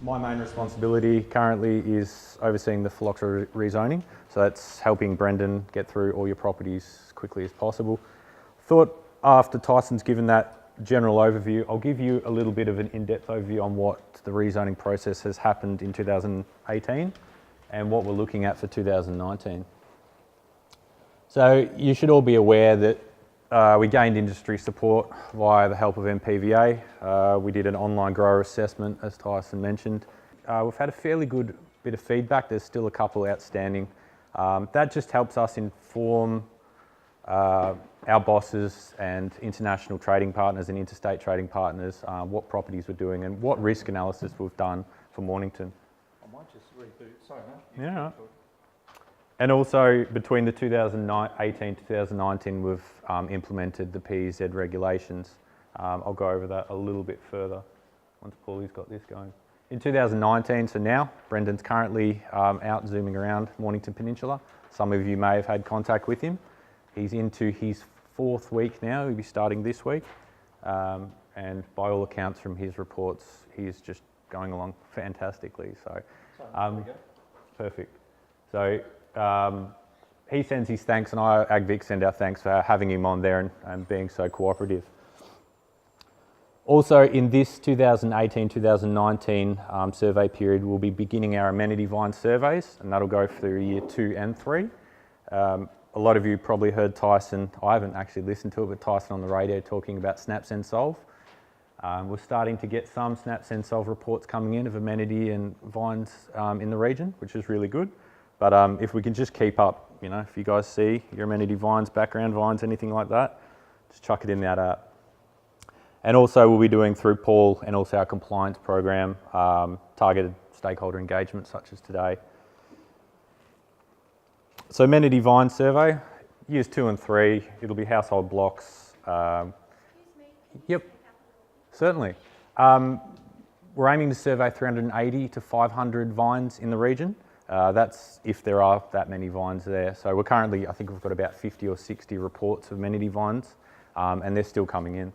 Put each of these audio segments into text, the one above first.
My main responsibility currently is overseeing the Phylloxera rezoning. So that's helping Brendan get through all your properties as quickly as possible. Thought after Tyson's given that general overview, I'll give you a little bit of an in-depth overview on what the rezoning process has happened in 2018 and what we're looking at for 2019. So you should all be aware that we gained industry support via the help of MPVA. We did an online grower assessment, as Tyson mentioned. We've had a fairly good bit of feedback. There's still a couple outstanding. That just helps us inform our bosses and international trading partners and interstate trading partners what properties we're doing and what risk analysis we've done for Mornington. I might just reboot. Sorry, mate. Yeah. And also between the 2018 to 2019, we've implemented the PEZ regulations. I'll go over that a little bit further once Paulie's got this going. In 2019, so now, Brendan's currently out zooming around Mornington Peninsula. Some of you may have had contact with him. He's into his 4th week now. He'll be starting this week. And by all accounts from his reports, he's just going along fantastically. So, perfect. So, he sends his thanks, and I, AgVic, send our thanks for having him on there and being so cooperative. Also, in this 2018-2019 survey period, we'll be beginning our amenity vine surveys, and that'll go through year 2 and 3. A lot of you probably heard Tyson, I haven't actually listened to it, but Tyson on the radio talking about SNAP and Solve. We're starting to get some SNAP and Solve reports coming in of amenity and vines in the region, which is really good. But if we can just keep up, you know, if you guys see your amenity vines, background vines, anything like that, just chuck it in that app. And also we'll be doing through Paul and also our compliance program, targeted stakeholder engagement such as today. So amenity vine survey, years 2 and 3, it'll be household blocks. Yep, certainly. We're aiming to survey 380 to 500 vines in the region. That's if there are that many vines there. So we're currently, I think we've got about 50 or 60 reports of amenity vines, and they're still coming in.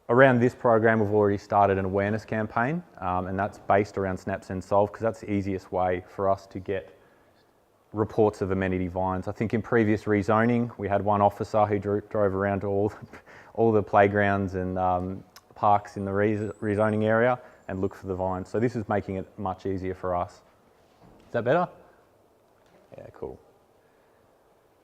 Around this program, we've already started an awareness campaign, and that's based around SNAP and Solve because that's the easiest way for us to get reports of amenity vines. I think in previous rezoning, we had one officer who drove around to all the playgrounds and parks in the rezoning area and looked for the vines. So this is making it much easier for us. Is that better? Yeah, cool.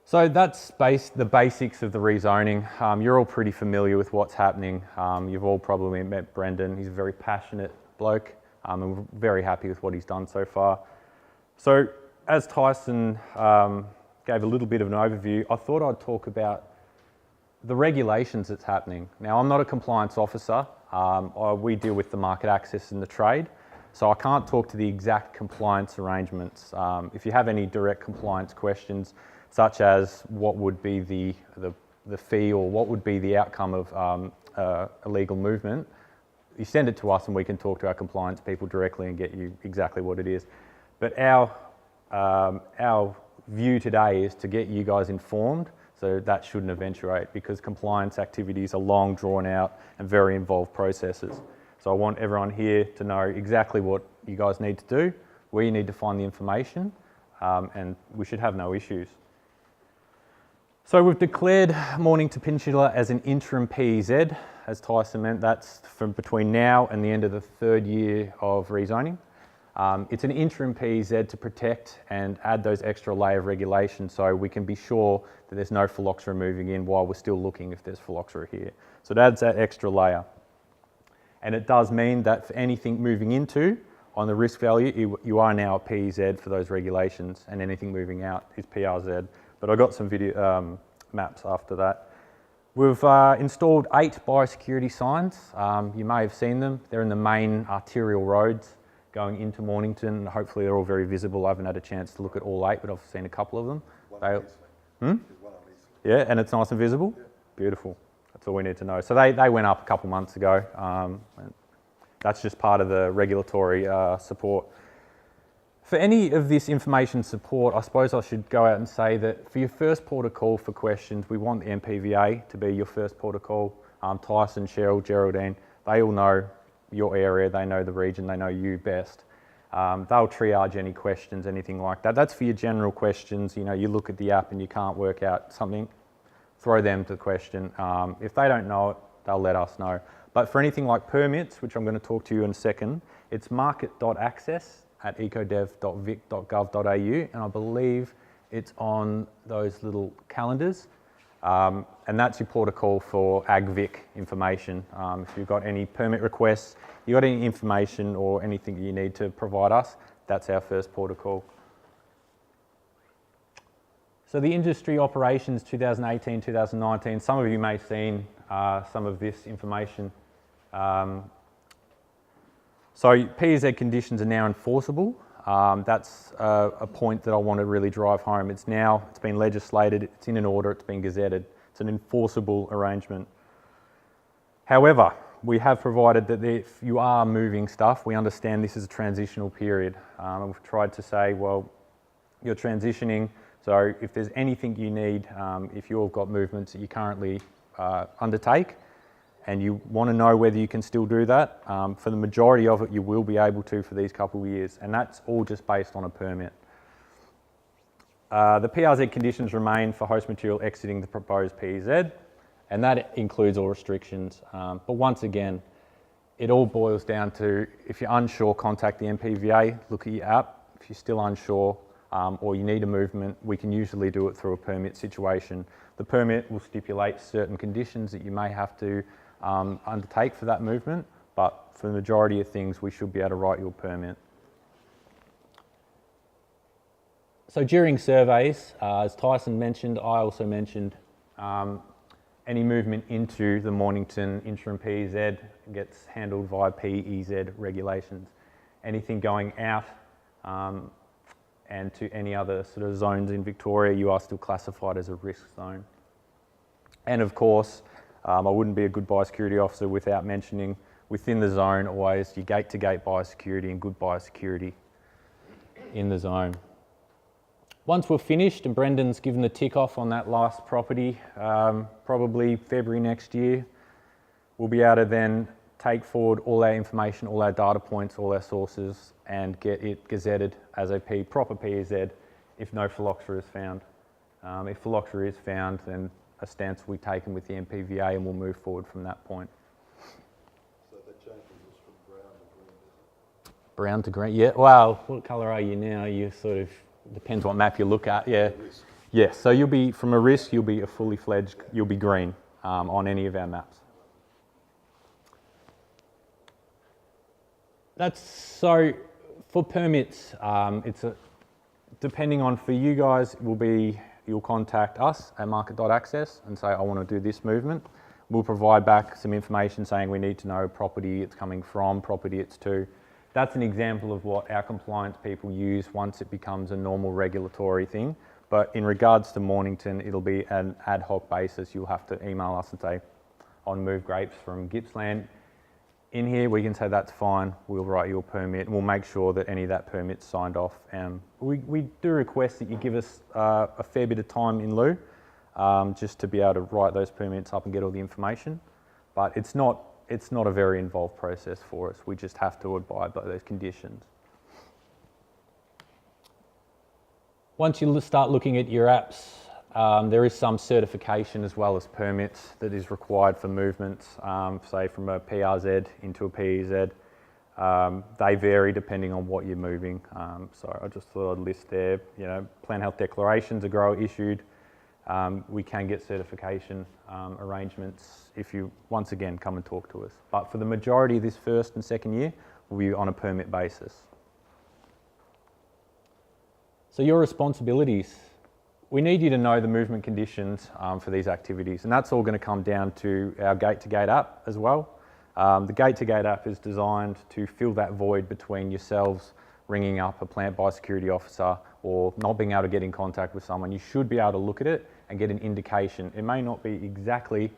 So that's the basics of the rezoning. You're all pretty familiar with what's happening. You've all probably met Brendan. He's a very passionate bloke, and we're very happy with what he's done so far. So as Tyson gave a little bit of an overview, I thought I'd talk about the regulations that's happening. Now, I'm not a compliance officer. We deal with the market access and the trade. So I can't talk to the exact compliance arrangements. If you have any direct compliance questions, such as what would be the fee or what would be the outcome of illegal movement, you send it to us and we can talk to our compliance people directly and get you exactly what it is. But our view today is to get you guys informed, so that shouldn't eventuate because compliance activities are long, drawn out and very involved processes. So I want everyone here to know exactly what you guys need to do, where you need to find the information, and we should have no issues. So we've declared Mornington Peninsula as an interim PEZ, as Tyson meant. That's from between now and the end of the 3rd year of rezoning. It's an interim PEZ to protect and add those extra layer of regulation so we can be sure that there's no phylloxera moving in while we're still looking if there's phylloxera here. So it adds that extra layer. And it does mean that for anything moving into, on the risk value, you are now a PEZ for those regulations, and anything moving out is PRZ. But I got some video maps after that. We've installed 8 biosecurity signs. You may have seen them. They're in the main arterial roads going into Mornington. Hopefully they're all very visible. I haven't had a chance to look at all 8, but I've seen a couple of them. Yeah, and it's nice and visible? Yeah. Beautiful. That's all we need to know. So they went up a couple months ago. That's just part of the regulatory support. For any of this information support, I suppose I should go out and say that for your first port of call for questions, we want the MPVA to be your first port of call. Tyson, Cheryl, Geraldine, they all know your area, they know the region, they know you best. They'll triage any questions, anything like that. That's for your general questions. You know, you look at the app and you can't work out something, throw them to the question. If they don't know it, they'll let us know. But for anything like permits, which I'm going to talk to you in a second, it's market.access@ecodev.vic.gov.au, and I believe it's on those little calendars. And that's your port of call for AgVic information. If you've got any permit requests, you've got any information or anything you need to provide us, that's our first port of call. So the industry operations 2018, 2019, some of you may have seen some of this information. So PEZ conditions are now enforceable. That's a point that I want to really drive home. It's been legislated, it's in an order, it's been gazetted. It's an enforceable arrangement. However, we have provided that if you are moving stuff, we understand this is a transitional period. We've tried to say, well, you're transitioning, so if there's anything you need, if you've got movements that you currently undertake, and you want to know whether you can still do that, for the majority of it you will be able to for these couple of years, and that's all just based on a permit. The PRZ conditions remain for host material exiting the proposed PEZ, and that includes all restrictions. But once again, it all boils down to, if you're unsure, contact the MPVA, look at your app. If you're still unsure or you need a movement, we can usually do it through a permit situation. The permit will stipulate certain conditions that you may have to undertake for that movement, but for the majority of things we should be able to write your permit. So during surveys, as Tyson mentioned, I also mentioned, any movement into the Mornington interim PEZ gets handled via PEZ regulations. Anything going out and to any other sort of zones in Victoria, you are still classified as a risk zone. And of course, I wouldn't be a good biosecurity officer without mentioning within the zone always your gate-to-gate biosecurity and good biosecurity in the zone. Once we're finished and Brendan's given the tick off on that last property, probably February next year, we'll be able to then take forward all our information, all our data points, all our sources, and get it gazetted as a proper PEZ if no phylloxera is found. If phylloxera is found, then a stance will be taken with the MPVA and we'll move forward from that point. So that changes us from brown to green, does it? Brown to green, yeah. Well, what colour are you now? You sort of, depends what map you look at, yeah. Yeah, so you'll be, from a risk, you'll be a fully fledged, you'll be green on any of our maps. That's, so for permits, depending on, for you guys, it will be, you'll contact us at market.access and say, I want to do this movement. We'll provide back some information saying we need to know property it's coming from, property it's to. That's an example of what our compliance people use once it becomes a normal regulatory thing. But in regards to Mornington, it'll be an ad hoc basis. You'll have to email us and say, on move grapes from Gippsland. In here, we can say that's fine, we'll write your permit, and we'll make sure that any of that permit's signed off. We do request that you give us a fair bit of time in lieu, just to be able to write those permits up and get all the information. But it's not a very involved process for us. We just have to abide by those conditions. Once you start looking at your apps, there is some certification as well as permits that is required for movements, say from a PRZ into a PEZ. They vary depending on what you're moving. So I just thought I'd list there, you know, plant health declarations are grower issued. We can get certification arrangements if you, once again, come and talk to us. But for the majority of this first and second year, we'll be on a permit basis. So your responsibilities. We need you to know the movement conditions for these activities, and that's all going to come down to our gate-to-gate app as well. The gate-to-gate app is designed to fill that void between yourselves ringing up a plant biosecurity officer or not being able to get in contact with someone. You should be able to look at it and get an indication. It may not be exactly,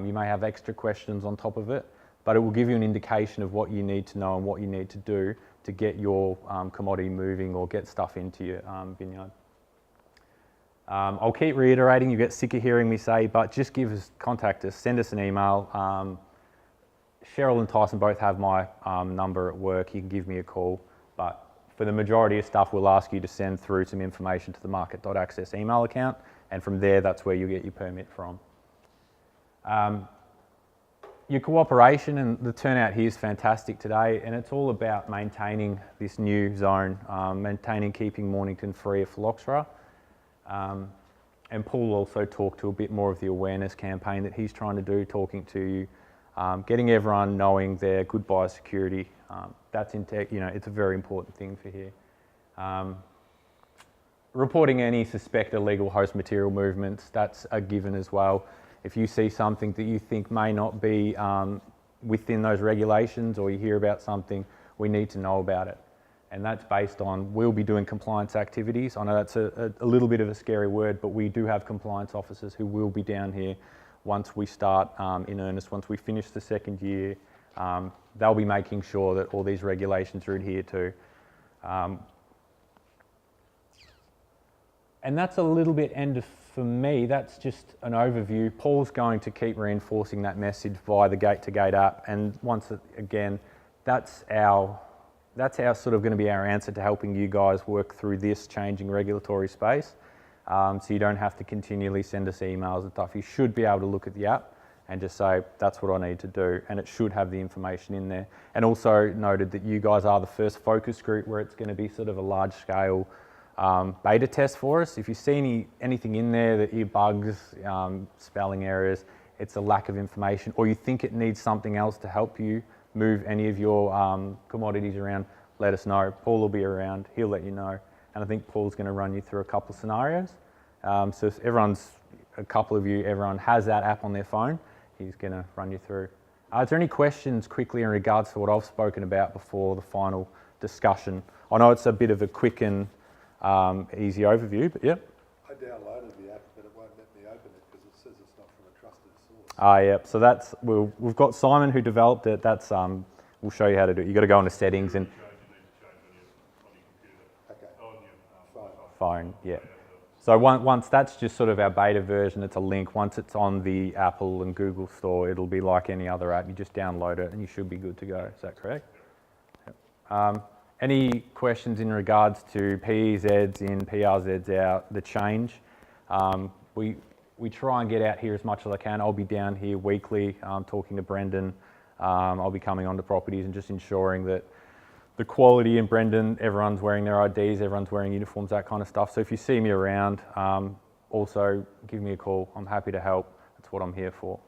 you may have extra questions on top of it, but it will give you an indication of what you need to know and what you need to do to get your commodity moving or get stuff into your vineyard. I'll keep reiterating, you get sick of hearing me say, but just contact us, send us an email. Cheryl and Tyson both have my number at work. You can give me a call, but for the majority of stuff, we'll ask you to send through some information to the market.access email account, and from there, that's where you get your permit from. Your cooperation and the turnout here is fantastic today, and it's all about maintaining this new zone, keeping Mornington free of phylloxera. And Paul will also talk to a bit more of the awareness campaign that he's trying to do, talking to you, getting everyone knowing their good biosecurity. That's it's a very important thing for here. Reporting any suspect illegal host material movements, that's a given as well. If you see something that you think may not be within those regulations, or you hear about something, we need to know about it. And that's based on, we'll be doing compliance activities. I know that's a little bit of a scary word, but we do have compliance officers who will be down here once we start in earnest, once we finish the second year. They'll be making sure that all these regulations are adhered to. And that's a little bit for me. That's just an overview. Paul's going to keep reinforcing that message via the Gate to Gate app. And once again, that's sort of going to be our answer to helping you guys work through this changing regulatory space. So you don't have to continually send us emails and stuff. You should be able to look at the app and just say, that's what I need to do. And it should have the information in there. And also noted that you guys are the first focus group where it's going to be sort of a large scale beta test for us. If you see anything in there that you bugs, spelling errors, it's a lack of information, or you think it needs something else to help you move any of your commodities around, let us know. Paul will be around, he'll let you know. And I think Paul's going to run you through a couple of scenarios. So if everyone has that app on their phone, he's going to run you through. Is there any questions quickly in regards to what I've spoken about before the final discussion? I know it's a bit of a quick and easy overview, but yeah. I downloaded the app, but it won't let me open it because it says it's not from a trusted source. So that's, we've got Simon who developed it. That's, we'll show you how to do it. You've got to go into settings and phone, yeah. So once that's just sort of our beta version, it's a link. Once it's on the Apple and Google store, it'll be like any other app. You just download it and you should be good to go. Is that correct? Yep. Any questions in regards to PEZs in, PRZs out, the change? We try and get out here as much as I can. I'll be down here weekly talking to Brendan. I'll be coming onto properties and just ensuring that the quality in Brendan, everyone's wearing their IDs, everyone's wearing uniforms, that kind of stuff. So if you see me around, also give me a call. I'm happy to help. That's what I'm here for.